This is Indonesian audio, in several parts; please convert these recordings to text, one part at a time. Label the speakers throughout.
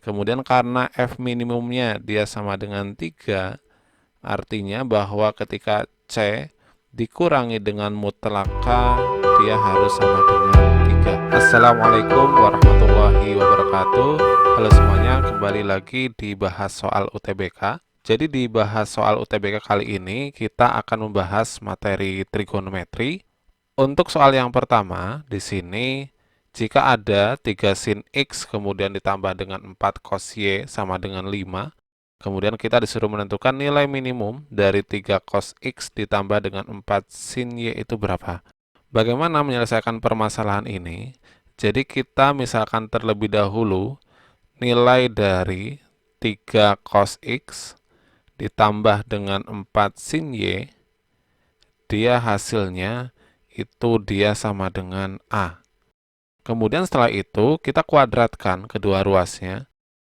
Speaker 1: Kemudian karena F minimumnya dia sama dengan 3, artinya bahwa ketika C dikurangi dengan mutlaka, dia harus sama dengan 3. Assalamualaikum warahmatullahi wabarakatuh. Halo semuanya, kembali lagi dibahas soal UTBK. Jadi di bahas soal UTBK kali ini kita akan membahas materi trigonometri. Untuk soal yang pertama, di sini jika ada 3 sin X kemudian ditambah dengan 4 cos Y sama dengan 5, kemudian kita disuruh menentukan nilai minimum dari 3 cos X ditambah dengan 4 sin Y itu berapa. Bagaimana menyelesaikan permasalahan ini? Jadi kita misalkan terlebih dahulu nilai dari 3 cos X ditambah dengan 4 sin Y, dia hasilnya itu dia sama dengan A. Kemudian setelah itu kita kuadratkan kedua ruasnya.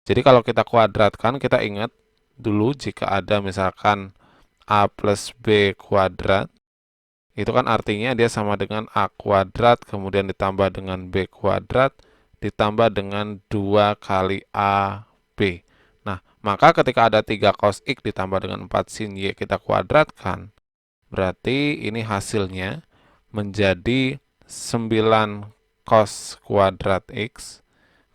Speaker 1: Jadi kalau kita kuadratkan, kita ingat dulu jika ada misalkan A plus B kuadrat, itu kan artinya dia sama dengan A kuadrat, kemudian ditambah dengan B kuadrat, ditambah dengan 2 kali AB. Nah, maka ketika ada 3 cos X ditambah dengan 4 sin Y kita kuadratkan, berarti ini hasilnya menjadi 9 cos kuadrat X,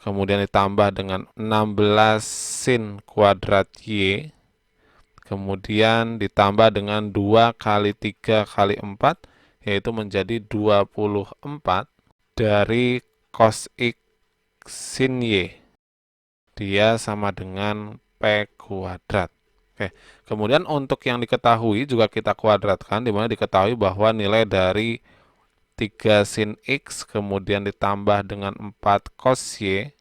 Speaker 1: kemudian ditambah dengan 16 sin kuadrat Y, kemudian ditambah dengan 2 kali 3 kali 4, yaitu menjadi 24 dari cos X sin Y. Dia sama dengan P kuadrat. Oke, kemudian untuk yang diketahui juga kita kuadratkan, di mana diketahui bahwa nilai dari 3 sin X kemudian ditambah dengan 4 cos Y,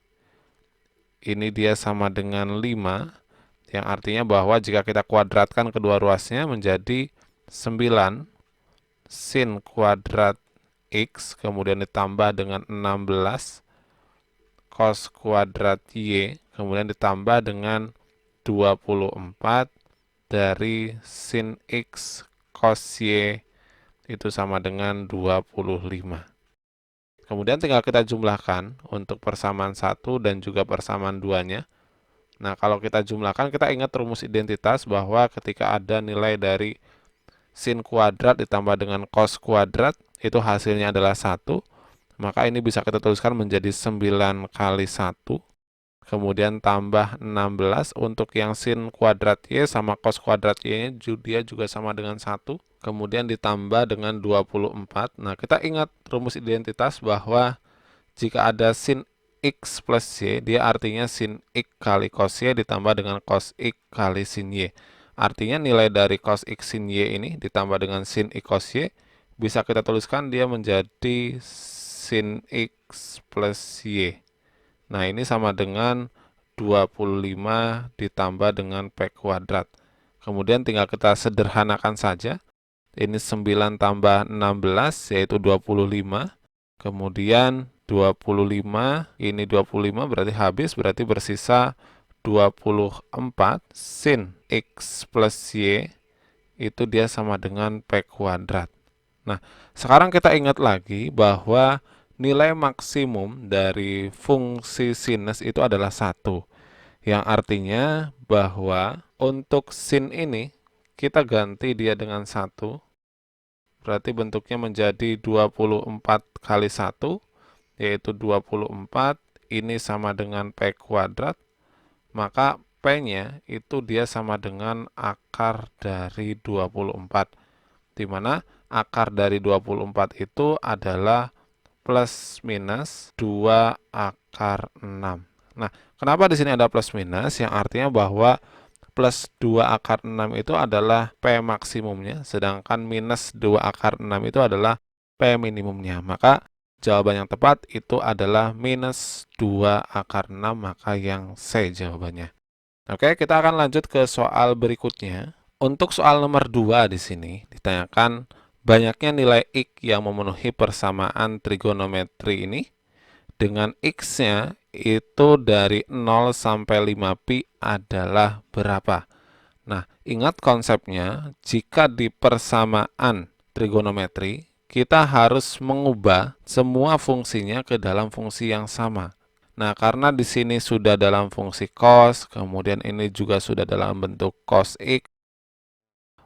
Speaker 1: ini dia sama dengan 5, yang artinya bahwa jika kita kuadratkan kedua ruasnya menjadi 9 sin kuadrat X kemudian ditambah dengan 16 cos kuadrat Y kemudian ditambah dengan 24 dari sin X cos Y itu sama dengan 25. Kemudian tinggal kita jumlahkan untuk persamaan 1 dan juga persamaan 2-nya. Nah, kalau kita jumlahkan, kita ingat rumus identitas bahwa ketika ada nilai dari sin kuadrat ditambah dengan cos kuadrat, itu hasilnya adalah 1. Maka ini bisa kita tuliskan menjadi 9 kali 1. Kemudian tambah 16 untuk yang sin kuadrat Y sama cos kuadrat Y-nya dia juga sama dengan 1. Kemudian ditambah dengan 24. Nah, kita ingat rumus identitas bahwa jika ada sin X plus Y, dia artinya sin X kali cos Y ditambah dengan cos X kali sin Y. Artinya nilai dari cos X sin Y ini ditambah dengan sin X cos Y, bisa kita tuliskan dia menjadi sin X plus Y. Nah, ini sama dengan 25 ditambah dengan P kuadrat. Kemudian tinggal kita sederhanakan saja. Ini 9 tambah 16 yaitu 25. Kemudian 25, ini 25 berarti habis, berarti bersisa 24 sin X plus Y, itu dia sama dengan P kuadrat. Nah, sekarang kita ingat lagi bahwa nilai maksimum dari fungsi sinus itu adalah 1. Yang artinya bahwa untuk sin ini, kita ganti dia dengan 1. Berarti bentuknya menjadi 24 kali 1, yaitu 24. Ini sama dengan P kuadrat. Maka P-nya itu dia sama dengan akar dari 24. Di mana akar dari 24 itu adalah plus minus 2 akar 6. Nah, kenapa di sini ada plus minus? Yang artinya bahwa plus 2 akar 6 itu adalah P maksimumnya, sedangkan minus 2 akar 6 itu adalah P minimumnya. Maka jawaban yang tepat itu adalah minus 2 akar 6, maka yang C jawabannya. Oke, kita akan lanjut ke soal berikutnya. Untuk soal nomor 2 di sini ditanyakan banyaknya nilai X yang memenuhi persamaan trigonometri ini dengan X-nya itu dari 0 sampai 5pi adalah berapa? Nah, ingat konsepnya, jika di persamaan trigonometri, kita harus mengubah semua fungsinya ke dalam fungsi yang sama. Nah, karena di sini sudah dalam fungsi cos, kemudian ini juga sudah dalam bentuk cos X.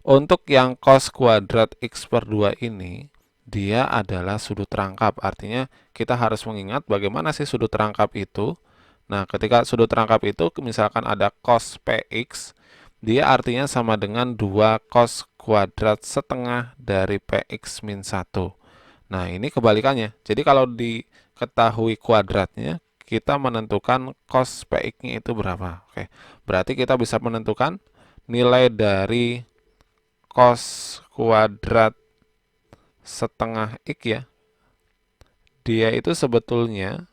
Speaker 1: Untuk yang cos kuadrat X per 2 ini, dia adalah sudut rangkap. Artinya, kita harus mengingat bagaimana sih sudut rangkap itu. Nah, ketika sudut rangkap itu, misalkan ada cos PX, dia artinya sama dengan 2 cos kuadrat setengah dari PX min 1. Nah, ini kebalikannya. Jadi, kalau diketahui kuadratnya, kita menentukan cos PX-nya itu berapa. Oke, berarti kita bisa menentukan nilai dari cos kuadrat setengah X ya. Dia itu sebetulnya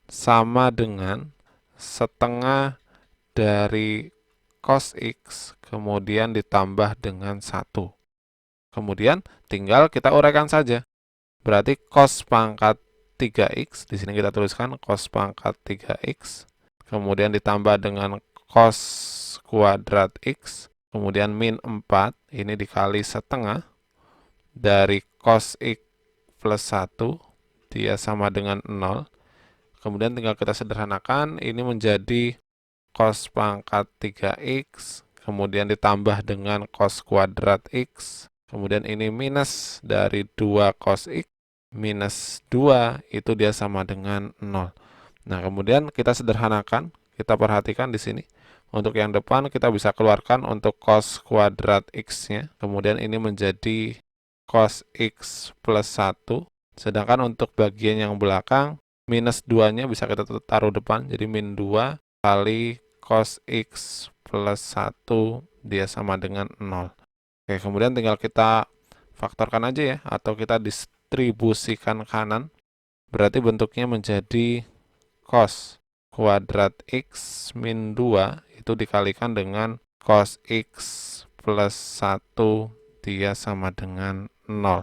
Speaker 1: sama dengan setengah dari cos X kemudian ditambah dengan 1. Kemudian tinggal kita uraikan saja. Berarti cos pangkat 3x, di sini kita tuliskan cos pangkat 3x, kemudian ditambah dengan cos kuadrat x, kemudian min 4, ini dikali setengah dari cos x plus 1, dia sama dengan 0. Kemudian tinggal kita sederhanakan, ini menjadi cos pangkat 3x, kemudian ditambah dengan cos kuadrat x, kemudian ini minus dari 2 cos x, minus 2 itu dia sama dengan 0. Nah, kemudian kita sederhanakan, kita perhatikan di sini. Untuk yang depan kita bisa keluarkan untuk cos kuadrat x-nya. Kemudian ini menjadi cos x plus 1. Sedangkan untuk bagian yang belakang, minus 2-nya bisa kita taruh depan. Jadi min 2 kali cos x plus 1 dia sama dengan 0. Oke, kemudian tinggal kita faktorkan aja ya, atau kita distribusikan kanan, berarti bentuknya menjadi cos kuadrat x min 2 itu dikalikan dengan cos x plus 1 dia sama dengan 0.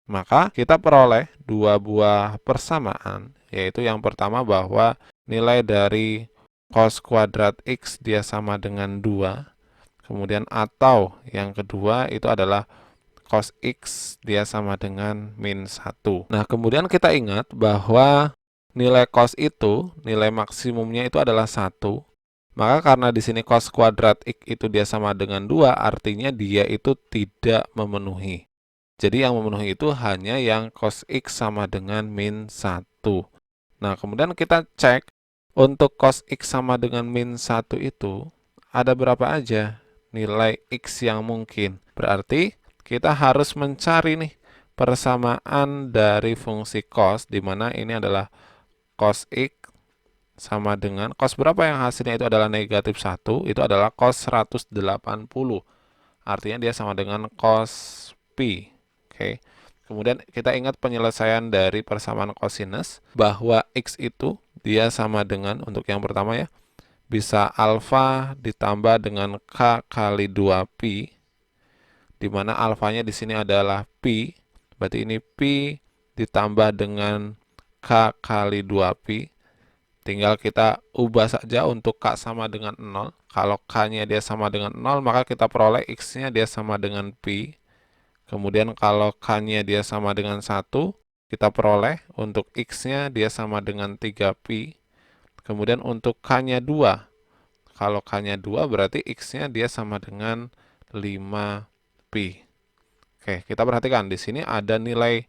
Speaker 1: Maka kita peroleh dua buah persamaan, yaitu yang pertama bahwa nilai dari cos kuadrat x dia sama dengan 2, kemudian atau yang kedua itu adalah cos x dia sama dengan min 1. Nah, kemudian kita ingat bahwa nilai cos itu, nilai maksimumnya itu adalah 1. Maka karena di sini cos kuadrat x itu dia sama dengan 2, artinya dia itu tidak memenuhi. Jadi yang memenuhi itu hanya yang cos x sama dengan min 1. Nah, kemudian kita cek untuk cos x sama dengan min 1 itu ada berapa aja nilai x yang mungkin. Berarti kita harus mencari nih persamaan dari fungsi cos, di mana ini adalah cos x sama dengan cos berapa yang hasilnya itu adalah negatif 1, itu adalah cos 180. Artinya dia sama dengan cos pi. Oke. Kemudian kita ingat penyelesaian dari persamaan cosinus, bahwa x itu dia sama dengan, untuk yang pertama ya, bisa alfa ditambah dengan k kali 2pi, di mana alfanya di sini adalah pi, berarti ini pi ditambah dengan k kali 2pi. Tinggal kita ubah saja untuk k sama dengan 0. Kalau k-nya dia sama dengan 0, maka kita peroleh x-nya dia sama dengan pi. Kemudian kalau k-nya dia sama dengan 1, kita peroleh untuk x-nya dia sama dengan 3pi. Kemudian untuk k-nya 2, kalau k-nya 2 berarti x-nya dia sama dengan 5pi. Oke, kita perhatikan di sini ada nilai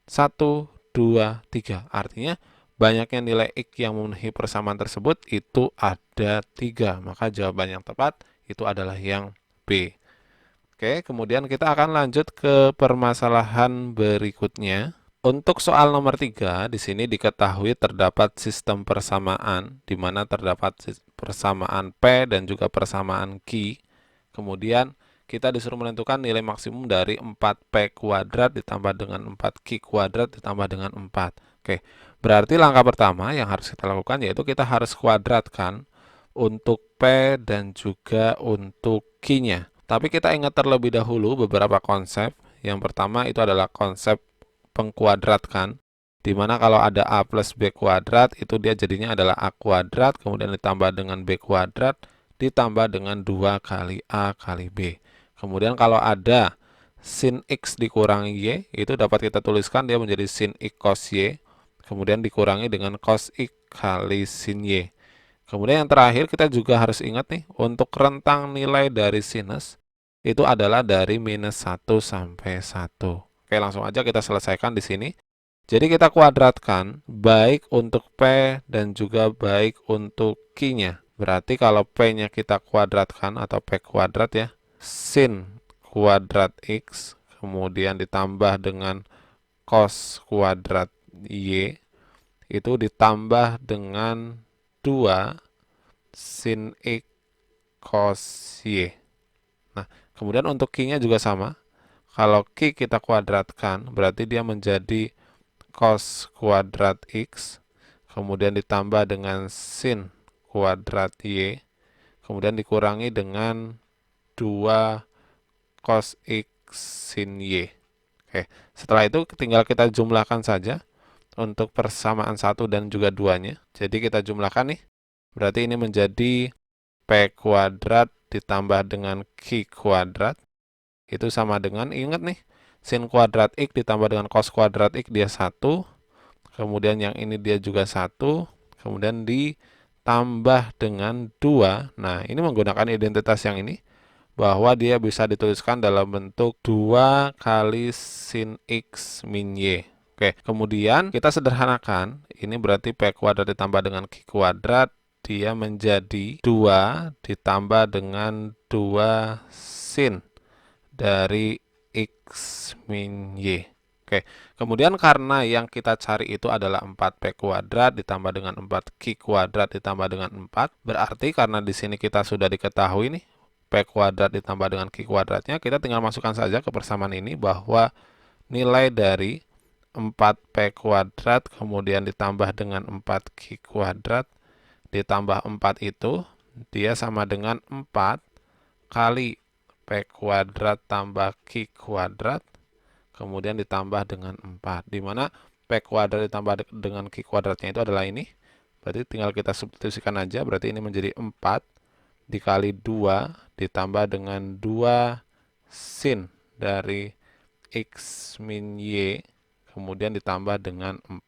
Speaker 1: 1, 2, 3. Artinya banyaknya nilai x yang memenuhi persamaan tersebut itu ada 3. Maka jawaban yang tepat itu adalah yang B. Oke, kemudian kita akan lanjut ke permasalahan berikutnya. Untuk soal nomor 3, di sini diketahui terdapat sistem persamaan, di mana terdapat persamaan P dan juga persamaan Q. Kemudian kita disuruh menentukan nilai maksimum dari 4P kuadrat ditambah dengan 4Q kuadrat ditambah dengan 4. Oke, berarti langkah pertama yang harus kita lakukan yaitu kita harus kuadratkan untuk P dan juga untuk Q-nya. Tapi kita ingat terlebih dahulu beberapa konsep. Yang pertama itu adalah konsep pengkuadratkan, di mana kalau ada A plus B kuadrat, itu dia jadinya adalah A kuadrat, kemudian ditambah dengan B kuadrat, ditambah dengan 2 kali A kali B. Kemudian kalau ada sin X dikurangi Y, itu dapat kita tuliskan dia menjadi sin X cos Y, kemudian dikurangi dengan cos X kali sin Y. Kemudian yang terakhir kita juga harus ingat nih, untuk rentang nilai dari sinus itu adalah dari minus 1 sampai 1. Oke, langsung aja kita selesaikan di sini. Jadi kita kuadratkan baik untuk P dan juga baik untuk Q-nya. Berarti kalau P-nya kita kuadratkan atau P kuadrat ya, sin kuadrat X, kemudian ditambah dengan cos kuadrat Y, itu ditambah dengan 2 sin X cos Y. Nah, kemudian untuk Q-nya juga sama. Kalau Q kita kuadratkan, berarti dia menjadi cos kuadrat X, kemudian ditambah dengan sin kuadrat Y, kemudian dikurangi dengan 2 cos X sin Y. Oke, setelah itu tinggal kita jumlahkan saja untuk persamaan 1 dan juga 2-nya. Jadi kita jumlahkan nih, berarti ini menjadi P kuadrat ditambah dengan Q kuadrat, itu sama dengan, ingat nih, sin kuadrat X ditambah dengan cos kuadrat X dia 1, kemudian yang ini dia juga 1, kemudian ditambah dengan 2. Nah, ini menggunakan identitas yang ini, bahwa dia bisa dituliskan dalam bentuk 2 kali sin X min Y. Oke, kemudian kita sederhanakan, ini berarti P kuadrat ditambah dengan Q kuadrat, dia menjadi 2 ditambah dengan 2 sin dari X min Y. Oke, kemudian karena yang kita cari itu adalah 4P kuadrat ditambah dengan 4Q kuadrat ditambah dengan 4, berarti karena di sini kita sudah diketahui nih, P kuadrat ditambah dengan Q kuadratnya, kita tinggal masukkan saja ke persamaan ini bahwa nilai dari 4P kuadrat kemudian ditambah dengan 4Q kuadrat ditambah 4 itu dia sama dengan 4 kali P kuadrat tambah Q kuadrat kemudian ditambah dengan 4, di mana P kuadrat ditambah dengan Q kuadratnya itu adalah ini. Berarti tinggal kita substitusikan aja, berarti ini menjadi 4 dikali 2 ditambah dengan 2 sin dari X min Y kemudian ditambah dengan 4.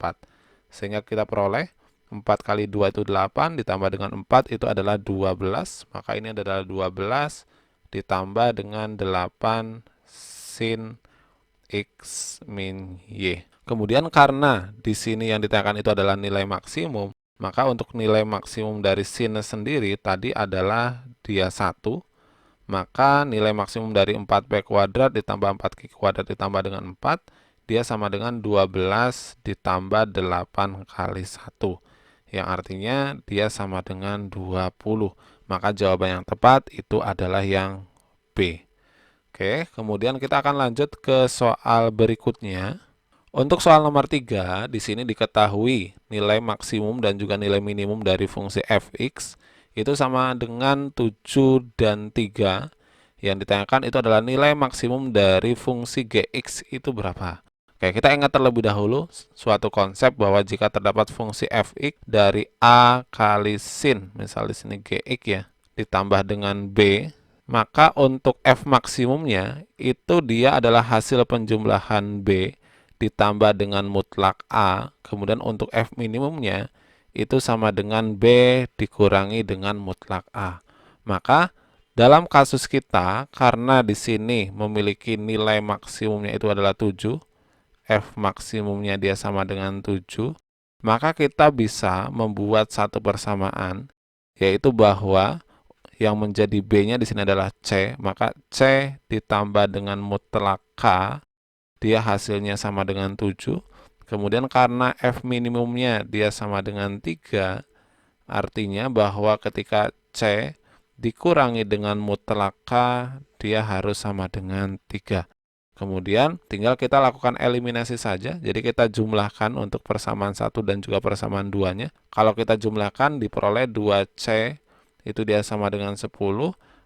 Speaker 1: Sehingga kita peroleh 4 kali 2 itu 8 ditambah dengan 4 itu adalah 12. Maka ini adalah 12 ditambah dengan 8 sin X min Y. Kemudian karena di sini yang ditanyakan itu adalah nilai maksimum, maka untuk nilai maksimum dari sinus sendiri tadi adalah dia 1, maka nilai maksimum dari 4P kuadrat ditambah 4Q kuadrat ditambah dengan 4, dia sama dengan 12 ditambah 8 kali 1, yang artinya dia sama dengan 20. Maka jawaban yang tepat itu adalah yang B. Oke, kemudian kita akan lanjut ke soal berikutnya. Untuk soal nomor 3, di sini diketahui nilai maksimum dan juga nilai minimum dari fungsi f(x) itu sama dengan 7 dan 3. Yang ditanyakan itu adalah nilai maksimum dari fungsi gx itu berapa. Oke, kita ingat terlebih dahulu suatu konsep bahwa jika terdapat fungsi f(x) dari a kali sin, misalnya di sini gx ya, ditambah dengan b, maka untuk f maksimumnya itu dia adalah hasil penjumlahan b ditambah dengan mutlak A, kemudian untuk F minimumnya itu sama dengan B dikurangi dengan mutlak A. Maka dalam kasus kita, karena di sini memiliki nilai maksimumnya itu adalah 7, F maksimumnya dia sama dengan 7, maka kita bisa membuat satu persamaan, yaitu bahwa yang menjadi B-nya di sini adalah C, maka C ditambah dengan mutlak K, dia hasilnya sama dengan 7. Kemudian karena F minimumnya dia sama dengan 3, artinya bahwa ketika C dikurangi dengan mutlak K, dia harus sama dengan 3. Kemudian tinggal kita lakukan eliminasi saja, jadi kita jumlahkan untuk persamaan 1 dan juga persamaan 2-nya. Kalau kita jumlahkan diperoleh 2C, itu dia sama dengan 10,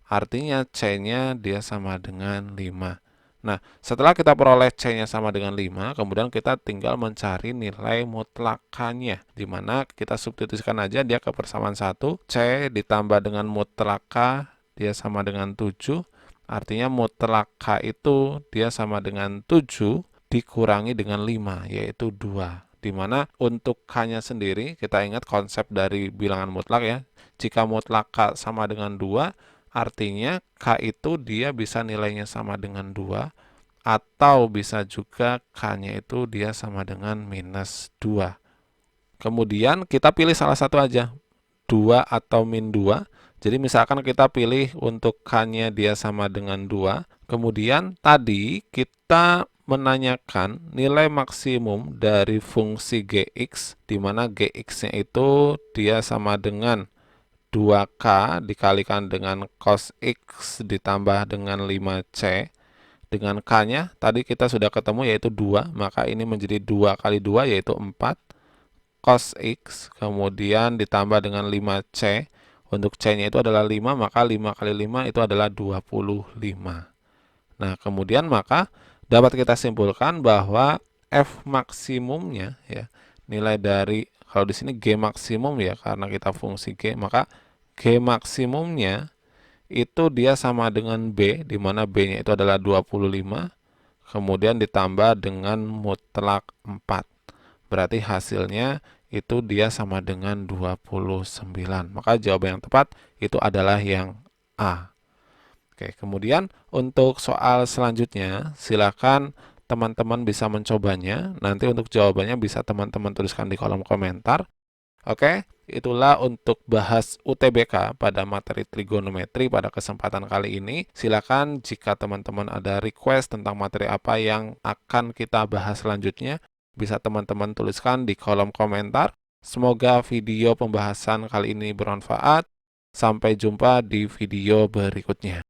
Speaker 1: artinya C-nya dia sama dengan 5. Nah, setelah kita peroleh C-nya sama dengan 5, kemudian kita tinggal mencari nilai mutlakannya, di mana kita substitusikan aja dia ke persamaan 1, C ditambah dengan mutlak K, dia sama dengan 7, artinya mutlak K itu dia sama dengan 7 dikurangi dengan 5, yaitu 2. Dimana untuk K-nya sendiri, kita ingat konsep dari bilangan mutlak ya. Jika mutlak K sama dengan 2, artinya K itu dia bisa nilainya sama dengan 2, atau bisa juga K-nya itu dia sama dengan minus 2. Kemudian kita pilih salah satu aja, 2 atau min 2. Jadi misalkan kita pilih untuk K-nya dia sama dengan 2. Kemudian tadi kita menanyakan nilai maksimum dari fungsi Gx, di mana Gx-nya itu dia sama dengan 2K dikalikan dengan cos X ditambah dengan 5C. Dengan K-nya tadi kita sudah ketemu yaitu 2, maka ini menjadi 2 kali 2 yaitu 4 cos X, kemudian ditambah dengan 5C. Untuk C-nya itu adalah 5, maka 5 kali 5 itu adalah 25. Nah, kemudian maka dapat kita simpulkan bahwa F maksimumnya ya, nilai dari, kalau di sini G maksimum ya, karena kita fungsi G, maka G maksimumnya itu dia sama dengan B, di mana B-nya itu adalah 25, kemudian ditambah dengan mutlak 4. Berarti hasilnya itu dia sama dengan 29. Maka jawaban yang tepat itu adalah yang A. Oke, kemudian untuk soal selanjutnya, silakan teman-teman bisa mencobanya. Nanti untuk jawabannya bisa teman-teman tuliskan di kolom komentar. Oke, itulah untuk bahas UTBK pada materi trigonometri pada kesempatan kali ini. Silakan jika teman-teman ada request tentang materi apa yang akan kita bahas selanjutnya, bisa teman-teman tuliskan di kolom komentar. Semoga video pembahasan kali ini bermanfaat. Sampai jumpa di video berikutnya.